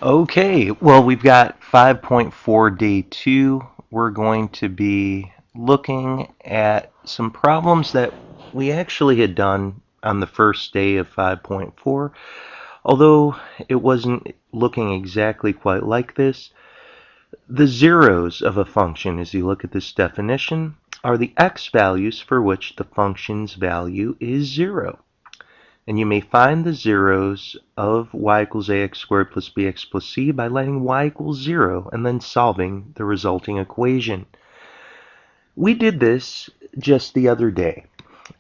Okay, well, we've got 5.4 day 2. We're going to be looking at some problems that we actually had done on the first day of 5.4, although it wasn't looking exactly quite like this. The zeros of a function, as you look at this definition, are the x values for which the function's value is 0. And you may find the zeros of y equals ax squared plus bx plus c by letting y equals 0 and then solving the resulting equation. We did this just the other day.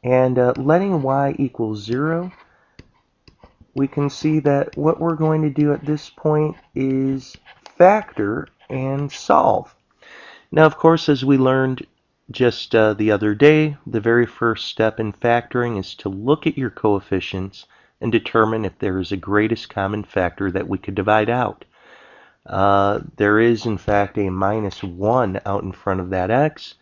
And letting y equals 0, we can see that what we're going to do at this point is factor and solve. Now, of course, as we learned just the other day, the very first step in factoring is to look at your coefficients and determine if there is a greatest common factor that we could divide out. There is, in fact, a minus 1 out in front of that x.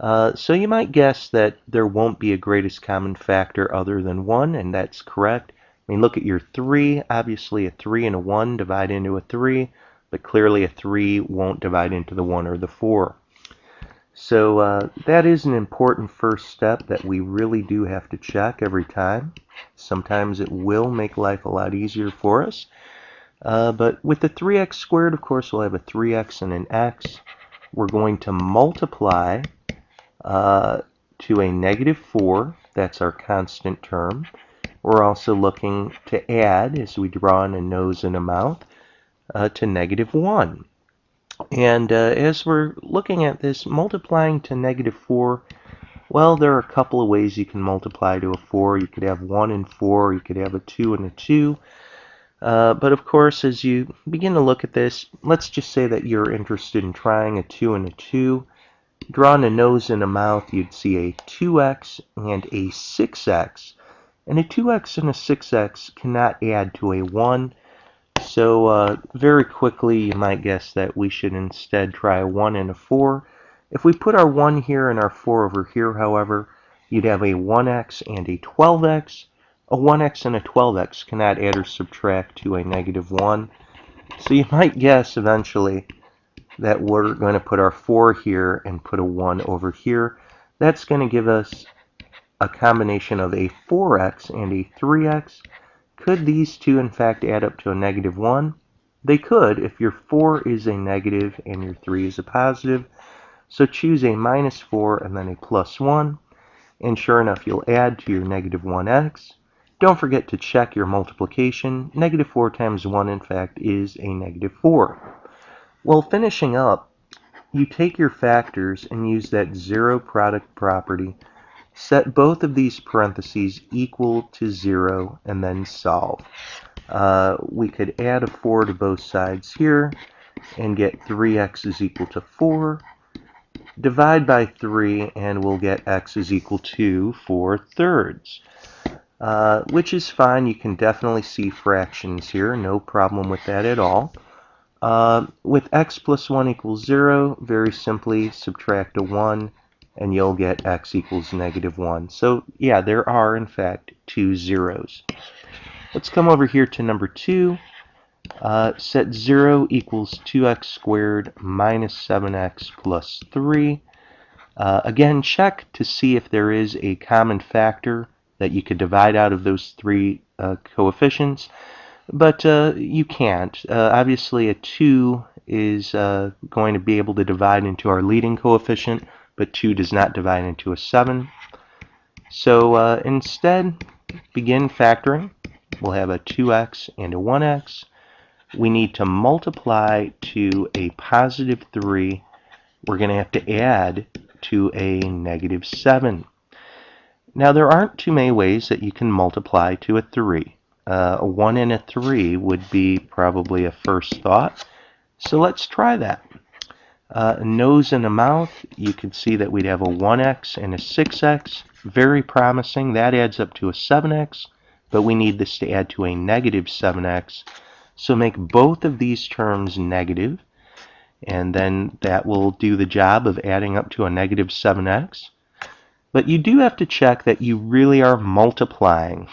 So you might guess that there won't be a greatest common factor other than 1, and that's correct. I mean, look at your 3. Obviously, a 3 and a 1 divide into a 3, but clearly a 3 won't divide into the 1 or the 4. So that is an important first step that we really do have to check every time. Sometimes it will make life a lot easier for us. But with the 3x squared, of course, we'll have a 3x and an x. We're going to multiply to a negative 4. That's our constant term. We're also looking to add, as we draw in a nose and a mouth, to negative 1. And as we're looking at this, multiplying to negative 4, well, there are a couple of ways you can multiply to a 4. You could have 1 and 4, you could have a 2 and a 2. But of course, as you begin to look at this, let's just say that you're interested in trying a 2 and a 2. Drawing a nose and a mouth, you'd see a 2x and a 6x. And a 2x and a 6x cannot add to a 1. So very quickly, you might guess that we should instead try a 1 and a 4. If we put our 1 here and our 4 over here, however, you'd have a 1x and a 12x. A 1x and a 12x cannot add or subtract to a negative 1. So you might guess eventually that we're going to put our 4 here and put a 1 over here. That's going to give us a combination of a 4x and a 3x. Could these two, in fact, add up to a negative 1? They could if your 4 is a negative and your 3 is a positive. So choose a minus 4 and then a plus 1. And sure enough, you'll add to your negative 1x. Don't forget to check your multiplication. Negative 4 times 1, in fact, is a negative 4. Well, finishing up, you take your factors and use that zero product property. Set both of these parentheses equal to 0 and then solve. We could add a 4 to both sides here and get 3x is equal to 4. Divide by 3 and we'll get x is equal to 4/3. Which is fine. You can definitely see fractions here. No problem with that at all. With x plus 1 equals 0, very simply subtract a 1 and you'll get x equals negative 1. So yeah, there are in fact two zeros. Let's come over here to number 2. Set 0 equals 2x squared minus 7x plus 3. Again, check to see if there is a common factor that you could divide out of those three coefficients. But you can't. Obviously, a 2 is going to be able to divide into our leading coefficient, but 2 does not divide into a 7. So instead, begin factoring. We'll have a 2x and a 1x. We need to multiply to a positive 3. We're going to have to add to a negative 7. Now, there aren't too many ways that you can multiply to a 3. A 1 and a 3 would be probably a first thought. So let's try that. A nose and a mouth, you can see that we'd have a 1x and a 6x. Very promising. That adds up to a 7x, but we need this to add to a negative 7x. So make both of these terms negative, and then that will do the job of adding up to a negative 7x. But you do have to check that you really are multiplying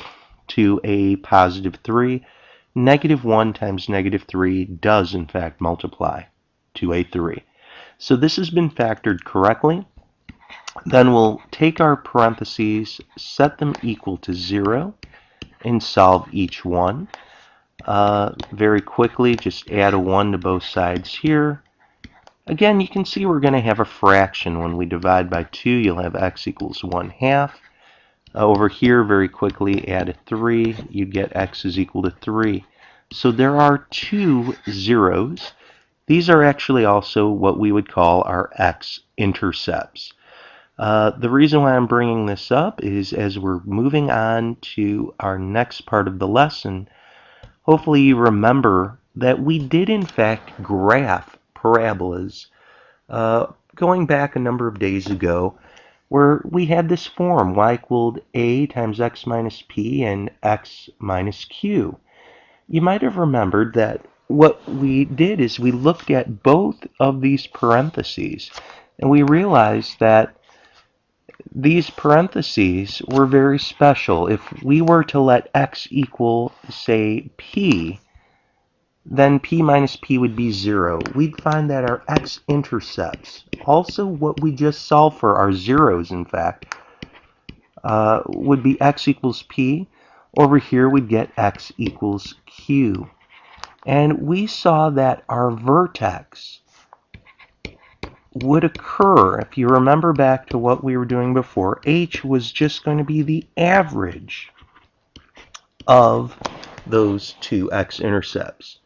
to a positive 3. Negative 1 times negative 3 does in fact multiply to a 3. So this has been factored correctly. Then we'll take our parentheses, set them equal to 0, and solve each one. Very quickly, just add a 1 to both sides here. Again, you can see we're going to have a fraction. When we divide by 2, you'll have x equals 1/2. Over here, very quickly, add a 3. You get x is equal to 3. So there are two zeros. These are actually also what we would call our x-intercepts. The reason why I'm bringing this up is as we're moving on to our next part of the lesson, hopefully you remember that we did in fact graph parabolas going back a number of days ago, where we had this form, y equaled a times x minus p and x minus q. You might have remembered that what we did is we looked at both of these parentheses, and we realized that these parentheses were very special. If we were to let x equal, say, p, then p minus p would be 0. We'd find that our x-intercepts, also what we just solved for, our zeros in fact, would be x equals p. Over here we'd get x equals q. And we saw that our vertex would occur, if you remember back to what we were doing before, h was just going to be the average of those two x-intercepts.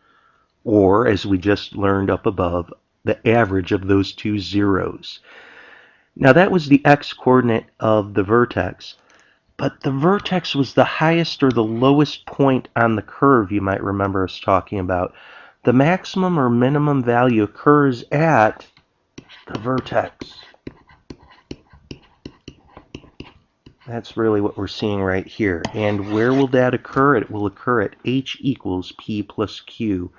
Or, as we just learned up above, the average of those two zeros. Now that was the x-coordinate of the vertex, but the vertex was the highest or the lowest point on the curve you might remember us talking about. The maximum or minimum value occurs at the vertex. That's really what we're seeing right here. And where will that occur? It will occur at h equals p plus q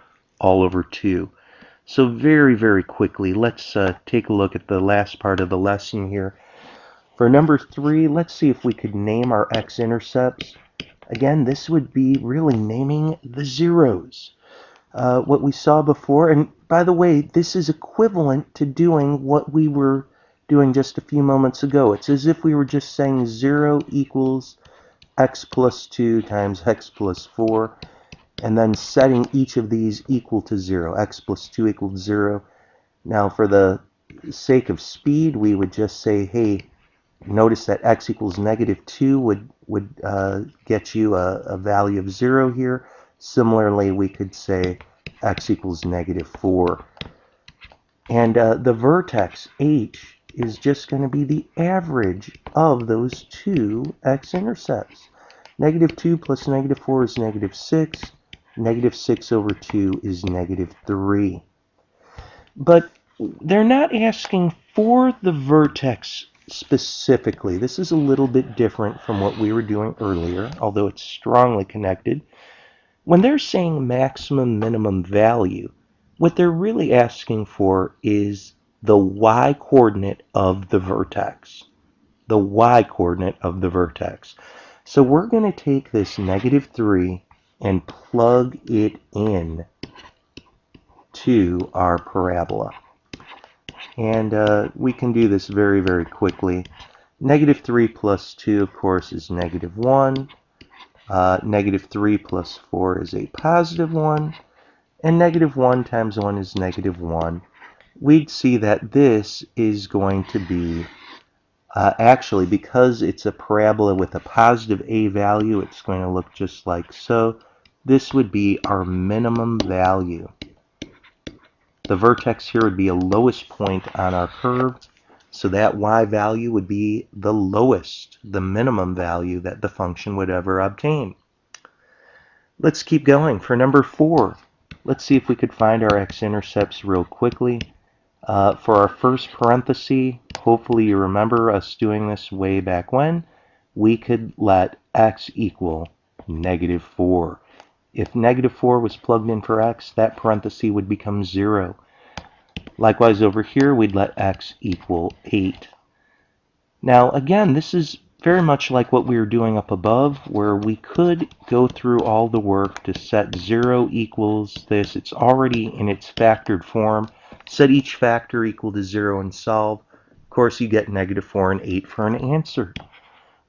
all over 2. So very, very quickly, let's take a look at the last part of the lesson here. For number 3, let's see if we could name our x-intercepts. Again, this would be really naming the zeros. What we saw before, and by the way, this is equivalent to doing what we were doing just a few moments ago. It's as if we were just saying 0 equals x plus 2 times x plus 4, and then setting each of these equal to 0. X plus 2 equals 0. Now, for the sake of speed, we would just say, hey, notice that x equals negative 2 would get you a value of 0 here. Similarly, we could say x equals negative 4. And the vertex, h, is just going to be the average of those two x-intercepts. Negative 2 plus negative 4 is negative 6. Negative 6 over 2 is negative 3. But they're not asking for the vertex specifically. This is a little bit different from what we were doing earlier, although it's strongly connected. When they're saying maximum minimum value, what they're really asking for is the y-coordinate of the vertex. The y-coordinate of the vertex. So we're going to take this negative 3 and plug it in to our parabola. And we can do this very, very quickly. Negative 3 plus 2, of course, is negative 1. Negative 3 plus 4 is a positive 1. And negative 1 times 1 is negative 1. We'd see that this is going to be, actually, because it's a parabola with a positive a value, it's going to look just like so. This would be our minimum value. The vertex here would be a lowest point on our curve, so that y value would be the lowest, the minimum value that the function would ever obtain. Let's keep going. For number 4, let's see if we could find our x-intercepts real quickly. For our first parenthesis, hopefully you remember us doing this way back when, we could let x equal negative 4. If negative 4 was plugged in for x, that parenthesis would become 0. Likewise over here, we'd let x equal 8. Now again, this is very much like what we were doing up above, where we could go through all the work to set 0 equals this. It's already in its factored form. Set each factor equal to 0 and solve. Of course, you get -4 and 8 for an answer.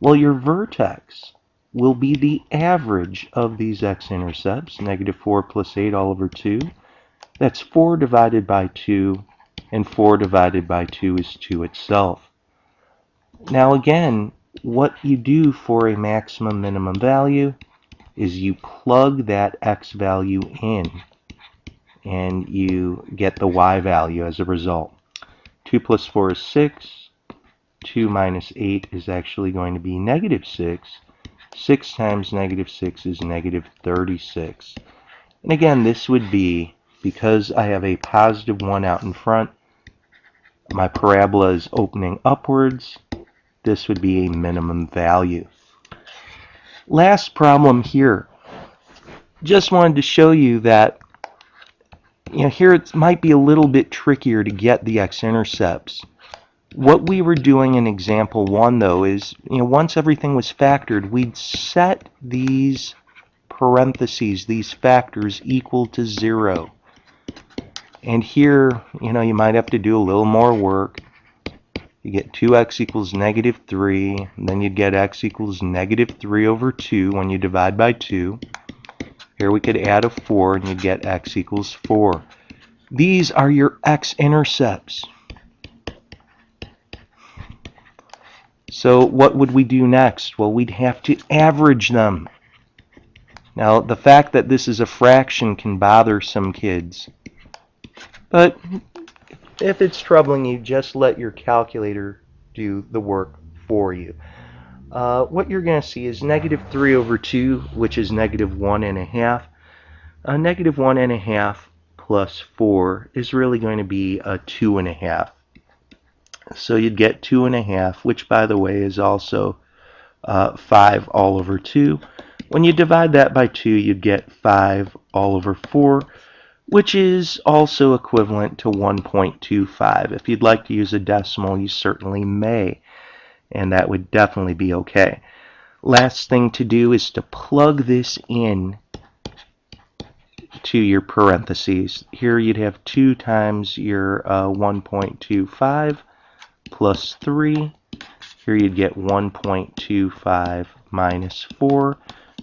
Well, your vertex will be the average of these x-intercepts, -4 plus 8 all over 2. That's 4 divided by 2, and 4 divided by 2 is 2 itself. Now again, what you do for a maximum minimum value is you plug that x value in, and you get the y value as a result. 2 plus 4 is 6. 2 minus 8 is actually going to be -6. 6 times -6 is -36. And again, this would be, because I have a positive 1 out in front, my parabola is opening upwards, this would be a minimum value. Last problem here. Just wanted to show you that here it might be a little bit trickier to get the x-intercepts. What we were doing in example 1 though is, once everything was factored, we'd set these parentheses, these factors, equal to 0. And here, you might have to do a little more work. You get 2x equals -3, and then you'd get x equals -3 over 2 when you divide by 2. Here we could add a 4, and you'd get x equals 4. These are your x-intercepts. So what would we do next? Well, we'd have to average them. Now, the fact that this is a fraction can bother some kids. But if it's troubling you, just let your calculator do the work for you. What you're going to see is -3 over 2, which is -1.5. -1.5 plus 4 is really going to be a 2.5. So you'd get 2.5, which by the way is also 5 all over 2. When you divide that by 2, you'd get 5 all over 4, which is also equivalent to 1.25. If you'd like to use a decimal, you certainly may, and that would definitely be okay. Last thing to do is to plug this in to your parentheses. Here you'd have 2 times your 1.25 plus 3. Here you'd get 1.25 minus 4.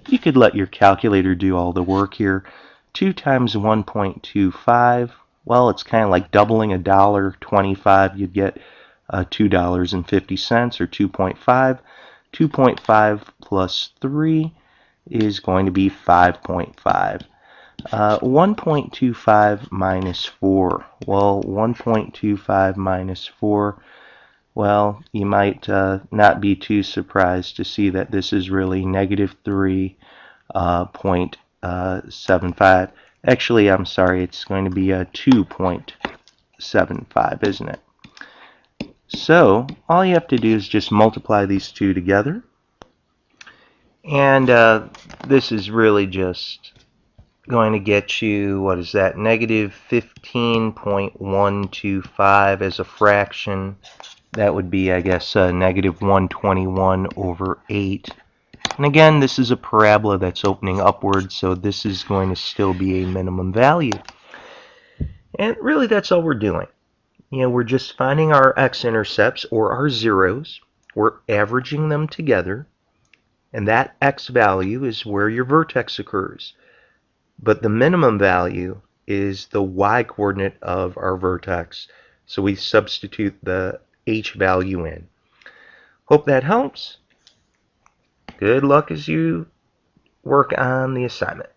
You could let your calculator do all the work here. 2 times 1.25, well, it's kind of like doubling $1.25. You'd get $2.50 or 2.5. 2.5 plus 3 is going to be 5.5. 1.25 minus 4. Well, 1.25 minus 4, well, you might not be too surprised to see that this is really -3.75. Actually, I'm sorry, it's going to be a 2.75, isn't it? So all you have to do is just multiply these two together, and this is really just going to get you, what is that, -15.125 as a fraction. That would be, I guess, -121 over 8. And again, this is a parabola that's opening upwards, so this is going to still be a minimum value. And really, that's all we're doing. We're just finding our x-intercepts, or our zeros. We're averaging them together, and that x value is where your vertex occurs. But the minimum value is the y-coordinate of our vertex, so we substitute the h value in. Hope that helps. Good luck as you work on the assignment.